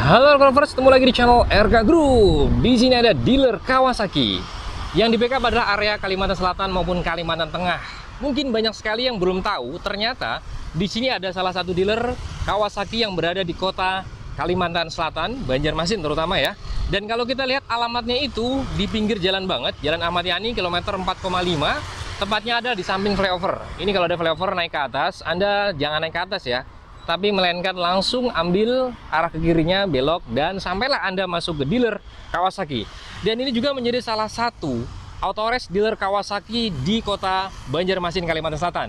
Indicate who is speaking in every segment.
Speaker 1: Halo lovers, ketemu lagi di channel RK Group. Di sini ada dealer Kawasaki yang di backup adalah area Kalimantan Selatan maupun Kalimantan Tengah. Mungkin banyak sekali yang belum tahu, ternyata di sini ada salah satu dealer Kawasaki yang berada di kota Kalimantan Selatan, Banjarmasin terutama ya. Dan kalau kita lihat alamatnya itu di pinggir jalan banget, Jalan Ahmad Yani kilometer 4,5, tepatnya ada di samping flyover. Ini kalau ada flyover naik ke atas, Anda jangan naik ke atas ya, tapi melainkan langsung ambil arah ke kirinya, belok, dan sampailah Anda masuk ke dealer Kawasaki. Dan ini juga menjadi salah satu autorest dealer Kawasaki di kota Banjarmasin, Kalimantan Selatan.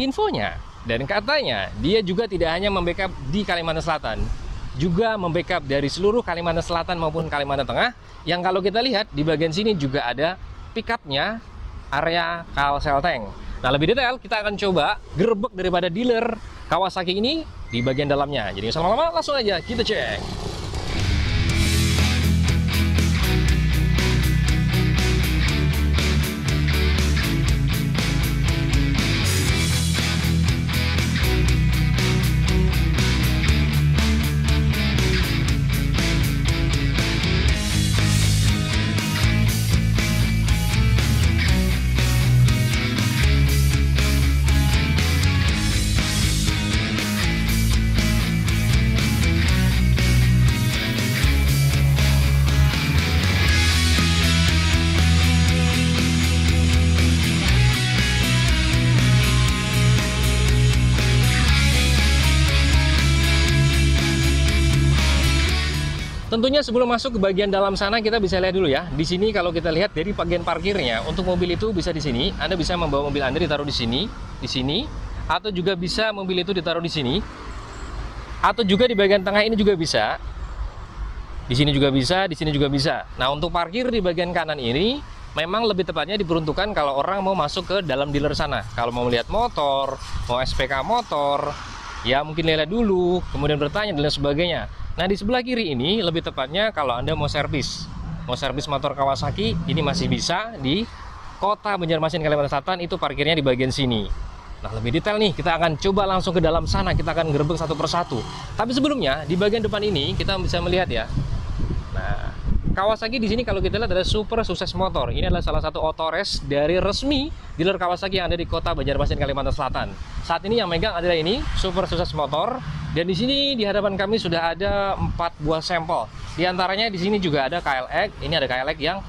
Speaker 1: Infonya dan katanya dia juga tidak hanya membackup di Kalimantan Selatan, juga membackup dari seluruh Kalimantan Selatan maupun Kalimantan Tengah. Yang kalau kita lihat di bagian sini juga ada pickupnya, area Kalsel Tank. Nah, lebih detail kita akan coba gerbek daripada dealer Kawasaki ini di bagian dalamnya. Jadi sama-sama langsung aja kita cek. Tentunya sebelum masuk ke bagian dalam sana kita bisa lihat dulu ya. Di sini kalau kita lihat dari bagian parkirnya, untuk mobil itu bisa di sini. Anda bisa membawa mobil Anda ditaruh di sini, atau juga bisa mobil itu ditaruh di sini, atau juga di bagian tengah ini juga bisa. Di sini juga bisa, di sini juga bisa. Nah, untuk parkir di bagian kanan ini memang lebih tepatnya diperuntukkan kalau orang mau masuk ke dalam dealer sana. Kalau mau melihat motor, mau SPK motor, ya mungkin lihat dulu, kemudian bertanya dan lain sebagainya. Nah, di sebelah kiri ini lebih tepatnya kalau Anda mau servis motor Kawasaki, ini masih bisa di kota Banjarmasin, Kalimantan Selatan, itu parkirnya di bagian sini. Nah, lebih detail nih, kita akan coba langsung ke dalam sana, kita akan gerbek satu persatu. Tapi sebelumnya, di bagian depan ini kita bisa melihat ya. Nah, Kawasaki di sini kalau kita lihat ada Super Sukses Motor. Ini adalah salah satu autorest dari resmi dealer Kawasaki yang ada di kota Banjarmasin, Kalimantan Selatan. Saat ini yang megang adalah ini Super Sukses Motor. Dan di sini di hadapan kami sudah ada 4 buah sampel. Di antaranya di sini juga ada KLX. Ini ada KLX yang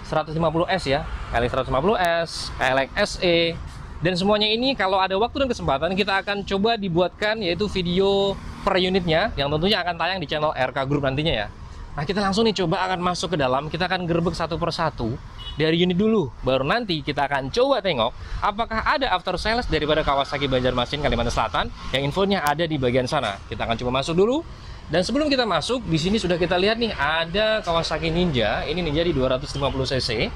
Speaker 1: 150S ya, KLX 150S, KLX SE. Dan semuanya ini kalau ada waktu dan kesempatan kita akan coba dibuatkan yaitu video per unitnya yang tentunya akan tayang di channel RK Group nantinya ya. Nah, kita langsung nih coba akan masuk ke dalam, kita akan gerbek satu persatu dari unit dulu, baru nanti kita akan coba tengok apakah ada after sales daripada Kawasaki Banjarmasin, Kalimantan Selatan yang infonya ada di bagian sana. Kita akan coba masuk dulu. Dan sebelum kita masuk, di sini sudah kita lihat nih ada Kawasaki Ninja. Ini Ninja di 250 cc.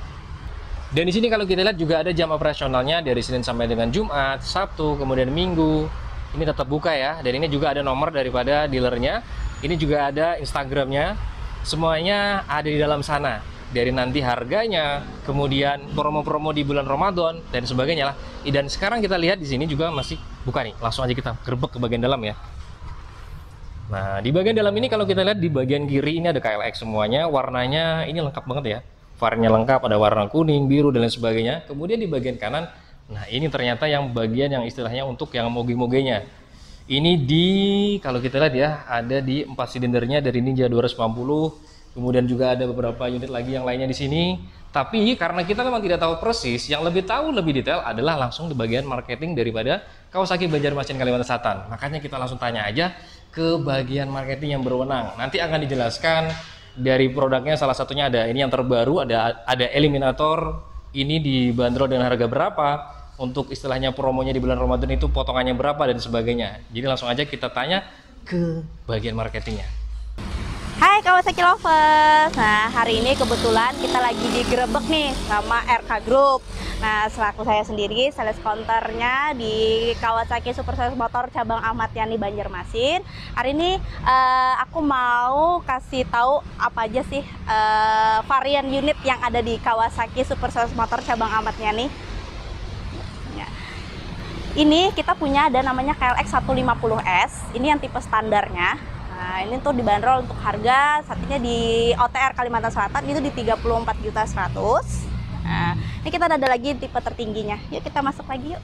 Speaker 1: Dan di sini kalau kita lihat juga ada jam operasionalnya dari Senin sampai dengan Jumat, Sabtu, kemudian Minggu. Ini tetap buka ya. Dan ini juga ada nomor daripada dealernya. Ini juga ada Instagramnya. Semuanya ada di dalam sana. Dari nanti harganya, kemudian promo-promo di bulan Ramadan dan sebagainya lah. Dan sekarang kita lihat di sini juga masih buka nih. Langsung aja kita gerbek ke bagian dalam ya. Nah, di bagian dalam ini kalau kita lihat di bagian kiri ini ada KLX semuanya. Warnanya ini lengkap banget ya. Variannya lengkap, ada warna kuning, biru dan lain sebagainya. Kemudian di bagian kanan, nah ini ternyata yang bagian yang istilahnya untuk yang moge-mogenya. Ini kalau kita lihat ya, ada di 4 silindernya dari Ninja 250. Kemudian juga ada beberapa unit lagi yang lainnya di sini. Tapi karena kita memang tidak tahu persis, yang lebih tahu lebih detail adalah langsung di bagian marketing daripada Kawasaki Banjarmasin, Kalimantan Selatan. Makanya kita langsung tanya aja ke bagian marketing yang berwenang. Nanti akan dijelaskan dari produknya, salah satunya ada ini yang terbaru, ada Eliminator. Ini dibanderol dengan harga berapa? Untuk istilahnya promonya di bulan Ramadan itu potongannya berapa dan sebagainya. Jadi langsung aja kita tanya ke bagian marketingnya.
Speaker 2: Hai Kawasaki Lovers. Nah, hari ini kebetulan kita lagi digerebek nih sama RK Group. Nah, selaku saya sendiri sales counternya di Kawasaki Super Sukses Motor cabang Ahmad Yani Banjarmasin. Hari ini aku mau kasih tahu apa aja sih varian unit yang ada di Kawasaki Super Sukses Motor cabang Ahmad Yani. Ini kita punya ada namanya KLX 150S. Ini yang tipe standarnya. Nah, ini tuh dibanderol untuk harga saat ini di OTR Kalimantan Selatan itu di 34.100.000. Nah, ini kita ada lagi tipe tertingginya. Yuk kita masuk lagi yuk.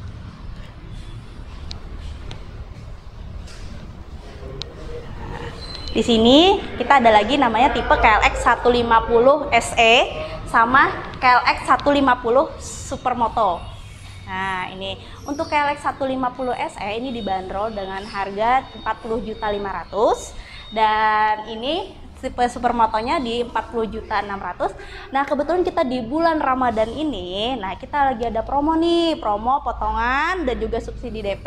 Speaker 2: Di sini kita ada lagi namanya tipe KLX 150 SE sama KLX 150 Supermoto. Nah, ini untuk KLX 150 SE ini dibanderol dengan harga 40.500.000 dan ini tipe Supermotonya di 40.600.000. Nah, kebetulan kita di bulan Ramadan ini, nah kita lagi ada promo nih, promo potongan dan juga subsidi DP.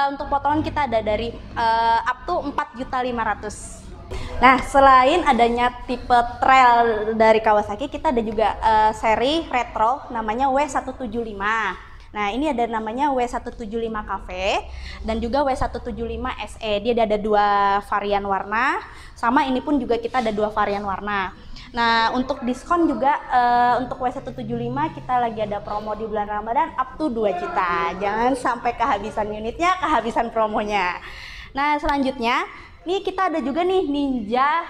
Speaker 2: Untuk potongan kita ada dari up to 4.500.000. Nah, selain adanya tipe trail dari Kawasaki, kita ada juga seri retro namanya W175. Nah, ini ada namanya W175 Cafe dan juga W175 SE. Dia ada dua varian warna, sama ini pun juga kita ada dua varian warna. Nah, untuk diskon juga untuk W175 kita lagi ada promo di bulan Ramadan up to 2 juta. Jangan sampai kehabisan unitnya, kehabisan promonya. Nah, selanjutnya nih kita ada juga nih Ninja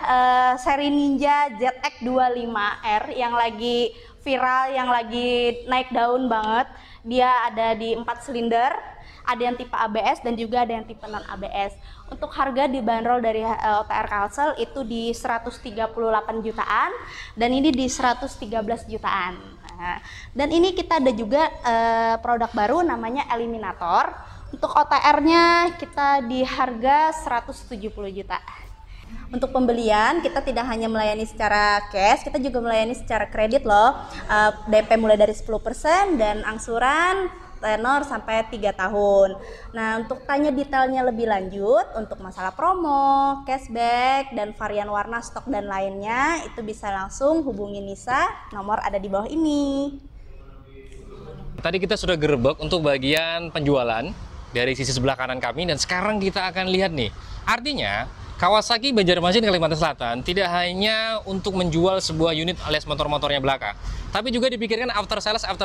Speaker 2: seri Ninja ZX25R yang lagi viral, yang lagi naik daun banget. Dia ada di 4 silinder, ada yang tipe ABS dan juga ada yang tipe non ABS. Untuk harga dibanderol dari OTR Kalsel itu di 138 jutaan dan ini di 113 jutaan. Nah, dan ini kita ada juga produk baru namanya Eliminator. Untuk OTR-nya kita di harga 170 juta. Untuk pembelian kita tidak hanya melayani secara cash, kita juga melayani secara kredit loh. DP mulai dari 10% dan angsuran tenor sampai 3 tahun. Nah, untuk tanya detailnya lebih lanjut untuk masalah promo, cashback dan varian warna, stok dan lainnya itu bisa langsung hubungi Nisa, nomor ada di bawah ini.
Speaker 1: Tadi kita sudah gerebek untuk bagian penjualan dari sisi sebelah kanan kami dan sekarang kita akan lihat nih. Artinya Kawasaki Banjarmasin Kalimantan Selatan tidak hanya untuk menjual sebuah unit alias motor-motornya belaka, tapi juga dipikirkan after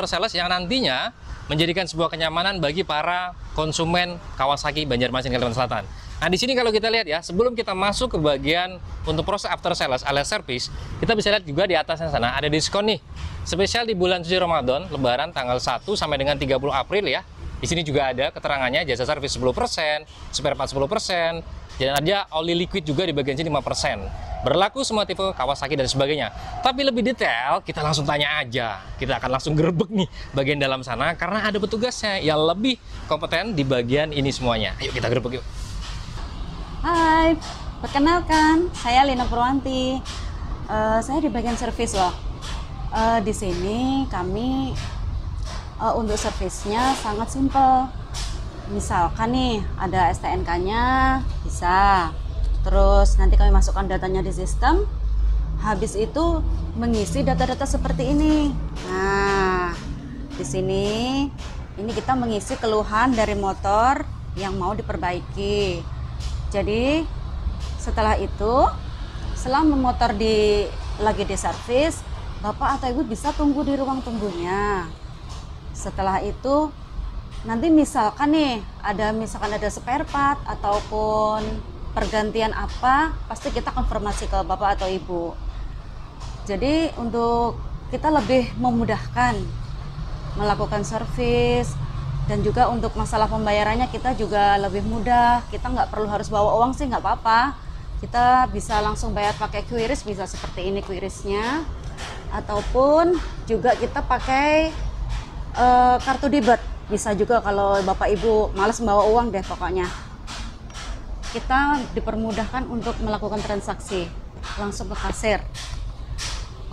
Speaker 1: sales yang nantinya menjadikan sebuah kenyamanan bagi para konsumen Kawasaki Banjarmasin Kalimantan Selatan. Nah, di sini kalau kita lihat ya, sebelum kita masuk ke bagian untuk proses after sales alias service, kita bisa lihat juga di atasnya sana ada diskon nih. Spesial di bulan suci Ramadan, Lebaran tanggal 1 sampai dengan 30 April ya. Di sini juga ada keterangannya jasa servis 10%, spare part 10%, dan ada oli liquid juga di bagian sini 5%. Berlaku semua tipe Kawasaki dan sebagainya. Tapi lebih detail, kita langsung tanya aja. Kita akan langsung gerebek nih bagian dalam sana karena ada petugasnya yang lebih kompeten di bagian ini semuanya. Ayo kita gerebek yuk.
Speaker 3: Hai, perkenalkan, saya Lina Purwanti. Saya di bagian servis loh. Di sini kami untuk servisnya sangat simpel. Misalkan nih ada STNK-nya bisa, terus nanti kami masukkan datanya di sistem. Habis itu mengisi data-data seperti ini. Nah, di sini ini kita mengisi keluhan dari motor yang mau diperbaiki. Jadi setelah itu, selama motor lagi diservis, Bapak atau Ibu bisa tunggu di ruang tunggunya. Setelah itu nanti misalkan ada spare part ataupun pergantian apa, pasti kita konfirmasi ke Bapak atau Ibu. Jadi untuk kita lebih memudahkan melakukan servis, dan juga untuk masalah pembayarannya kita juga lebih mudah. Kita nggak perlu harus bawa uang sih, nggak apa-apa. Kita bisa langsung bayar pakai QRIS, bisa seperti ini QRIS-nya, ataupun juga kita pakai kartu debit. Bisa juga kalau Bapak Ibu malas membawa uang deh, pokoknya kita dipermudahkan untuk melakukan transaksi langsung ke kasir.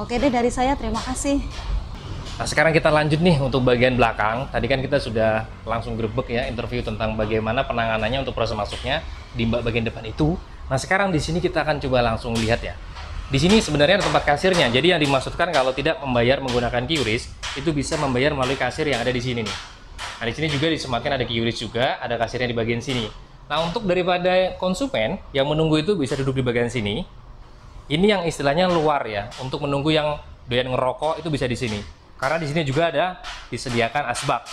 Speaker 3: Oke deh, dari saya terima kasih.
Speaker 1: Nah, sekarang kita lanjut nih untuk bagian belakang. Tadi kan kita sudah langsung gerebek ya, interview tentang bagaimana penanganannya untuk proses masuknya di bagian depan itu. Nah, sekarang di sini kita akan coba langsung lihat ya. Di sini sebenarnya ada tempat kasirnya. Jadi yang dimaksudkan kalau tidak membayar menggunakan QRIS, itu bisa membayar melalui kasir yang ada di sini nih. Nah, di sini juga disematkan ada QRIS juga, ada kasirnya di bagian sini. Nah, untuk daripada konsumen yang menunggu itu bisa duduk di bagian sini. Ini yang istilahnya luar ya. Untuk menunggu yang doyan ngerokok itu bisa di sini. Karena di sini juga ada disediakan asbak.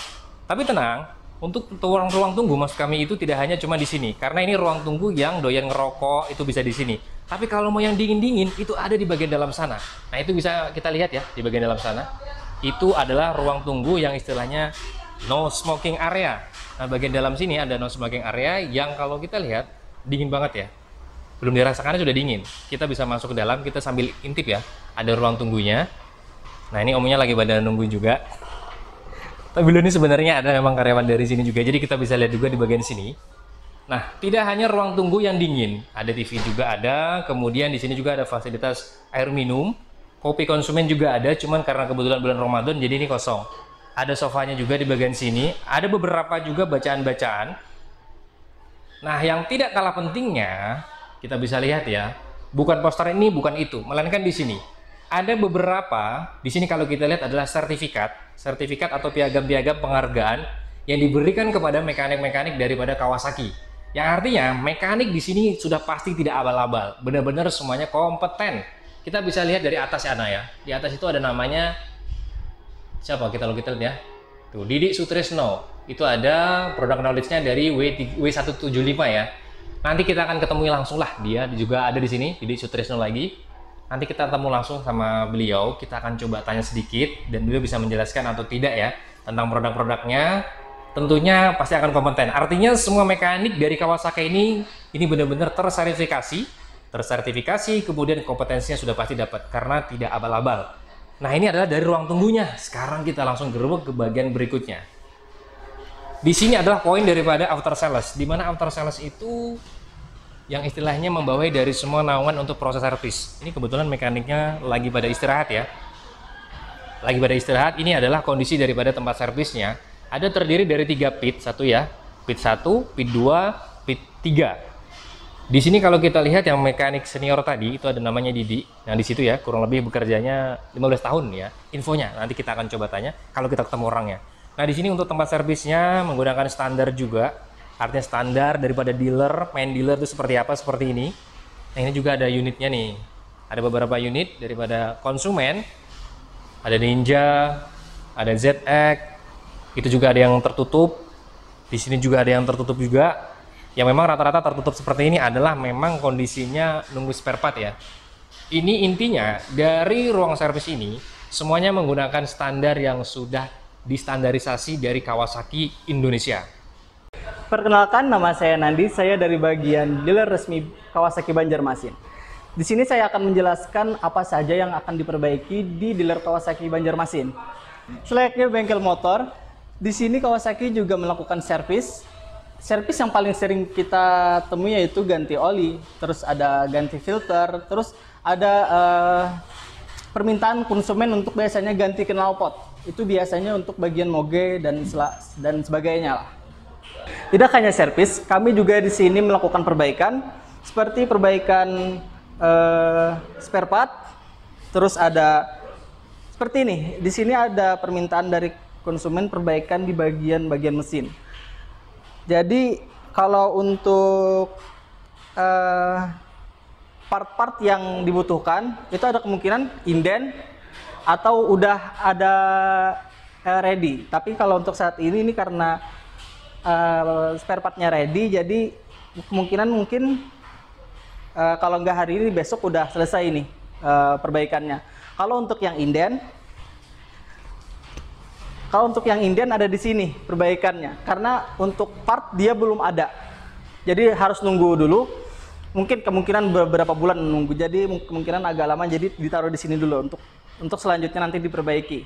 Speaker 1: Tapi tenang, Untuk ruang tunggu maksud kami itu tidak hanya cuma di sini, karena ini ruang tunggu yang doyan ngerokok itu bisa di sini. Tapi kalau mau yang dingin-dingin itu ada di bagian dalam sana. Nah itu bisa kita lihat ya di bagian dalam sana. Itu adalah ruang tunggu yang istilahnya no smoking area. Nah bagian dalam sini ada no smoking area yang kalau kita lihat dingin banget ya. Belum dirasakannya sudah dingin. Kita bisa masuk ke dalam, kita sambil intip ya. Ada ruang tunggunya. Nah ini omnya lagi pada nunggu juga. Tapi ini sebenarnya ada memang karyawan dari sini juga, jadi kita bisa lihat juga di bagian sini. Nah, tidak hanya ruang tunggu yang dingin, ada TV juga ada, kemudian di sini juga ada fasilitas air minum, kopi konsumen juga ada, cuman karena kebetulan bulan Ramadan jadi ini kosong. Ada sofanya juga di bagian sini, ada beberapa juga bacaan-bacaan. Nah, yang tidak kalah pentingnya, kita bisa lihat ya, bukan poster ini, bukan itu, melainkan di sini. Ada beberapa, di sini kalau kita lihat adalah sertifikat atau piagam-piagam penghargaan yang diberikan kepada mekanik-mekanik daripada Kawasaki. Yang artinya mekanik di sini sudah pasti tidak abal-abal, benar-benar semuanya kompeten. Kita bisa lihat dari atas sana ya. Di atas itu ada namanya siapa? Kita lihat ya. Tuh, Didik Sutrisno. Itu ada product knowledge-nya dari W175 ya. Nanti kita akan ketemu langsung lah, dia juga ada di sini, Didik Sutrisno lagi. Nanti kita ketemu langsung sama beliau, kita akan coba tanya sedikit dan beliau bisa menjelaskan atau tidak ya tentang produk-produknya. Tentunya pasti akan kompeten. Artinya semua mekanik dari Kawasaki ini benar-benar tersertifikasi, kemudian kompetensinya sudah pasti dapat karena tidak abal-abal. Nah ini adalah dari ruang tunggunya. Sekarang kita langsung gerbek ke bagian berikutnya. Di sini adalah poin daripada after sales, di mana after sales itu yang istilahnya membawai dari semua naungan untuk proses servis. Ini kebetulan mekaniknya lagi pada istirahat ya. Lagi pada istirahat, ini adalah kondisi daripada tempat servisnya. Ada terdiri dari 3 pit, satu ya. Pit 1, pit 2, pit 3. Di sini kalau kita lihat yang mekanik senior tadi, itu ada namanya Didi. Nah di situ ya, kurang lebih bekerjanya 15 tahun ya. Infonya, nanti kita akan coba tanya kalau kita ketemu orangnya. Nah di sini untuk tempat servisnya menggunakan standar juga. Artinya standar daripada dealer, main dealer itu seperti apa, seperti ini. Nah ini juga ada unitnya nih. Ada beberapa unit daripada konsumen. Ada Ninja, ada ZX. Itu juga ada yang tertutup. Di sini juga ada yang tertutup juga. Yang memang rata-rata tertutup seperti ini adalah memang kondisinya nunggu spare part ya. Ini intinya dari ruang servis ini semuanya menggunakan standar yang sudah distandarisasi dari Kawasaki Indonesia.
Speaker 4: Perkenalkan, nama saya Nandi, saya dari bagian dealer resmi Kawasaki Banjarmasin. Di sini saya akan menjelaskan apa saja yang akan diperbaiki di dealer Kawasaki Banjarmasin. Selayaknya bengkel motor, di sini Kawasaki juga melakukan servis. Servis yang paling sering kita temui yaitu ganti oli, terus ada ganti filter, terus ada permintaan konsumen untuk biasanya ganti knalpot. Itu biasanya untuk bagian moge dan sebagainya lah. Tidak hanya servis, kami juga di sini melakukan perbaikan seperti perbaikan spare part. Terus ada seperti ini. Di sini ada permintaan dari konsumen perbaikan di bagian mesin. Jadi kalau untuk part-part yang dibutuhkan itu ada kemungkinan inden atau udah ada ready. Tapi kalau untuk saat ini karena spare partnya ready, jadi kemungkinan mungkin kalau nggak hari ini besok udah selesai ini perbaikannya. Kalau untuk yang inden ada di sini perbaikannya, karena untuk part dia belum ada, jadi harus nunggu dulu. Mungkin kemungkinan beberapa bulan nunggu, jadi kemungkinan agak lama, jadi ditaruh di sini dulu untuk selanjutnya nanti diperbaiki.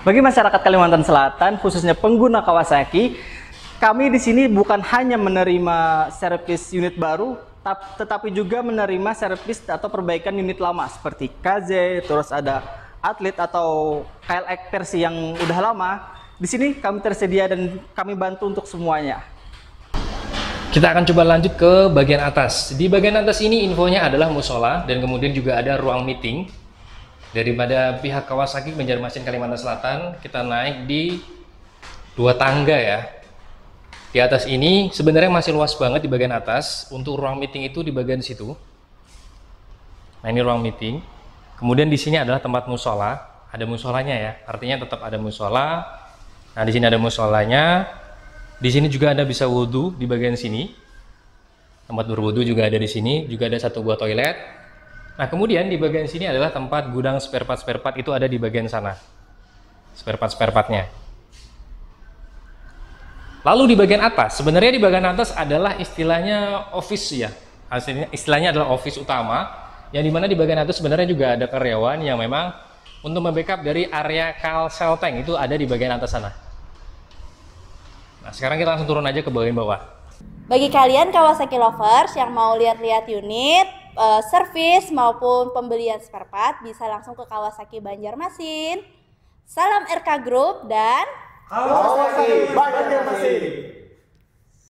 Speaker 4: Bagi masyarakat Kalimantan Selatan, khususnya pengguna Kawasaki, kami di sini bukan hanya menerima servis unit baru, tetapi juga menerima servis atau perbaikan unit lama seperti KZ, terus ada Atlet atau KLX versi yang udah lama. Di sini kami tersedia dan kami bantu untuk semuanya.
Speaker 1: Kita akan coba lanjut ke bagian atas. Di bagian atas ini infonya adalah musola dan kemudian juga ada ruang meeting daripada pihak Kawasaki Banjarmasin Kalimantan Selatan. Kita naik di 2 tangga ya. Di atas ini sebenarnya masih luas banget di bagian atas. Untuk ruang meeting itu di bagian situ. Nah ini ruang meeting. Kemudian di sini adalah tempat musola. Ada musolanya ya. Artinya tetap ada musola. Nah di sini ada musolanya. Di sini juga Anda bisa wudhu di bagian sini. Tempat berwudhu juga ada di sini, juga ada satu buah toilet. Nah, kemudian di bagian sini adalah tempat gudang spare part itu ada di bagian sana. Spare partnya. Lalu di bagian atas, sebenarnya di bagian atas adalah istilahnya office ya. Istilahnya adalah office utama, yang dimana di bagian atas sebenarnya juga ada karyawan yang memang untuk membackup dari area cell tank itu ada di bagian atas sana. Nah, sekarang kita langsung turun aja ke bagian bawah.
Speaker 2: Bagi kalian Kawasaki lovers yang mau lihat-lihat unit, servis maupun pembelian spare part, bisa langsung ke Kawasaki Banjarmasin. Salam RK Group dan
Speaker 4: Kawasaki Banjarmasin.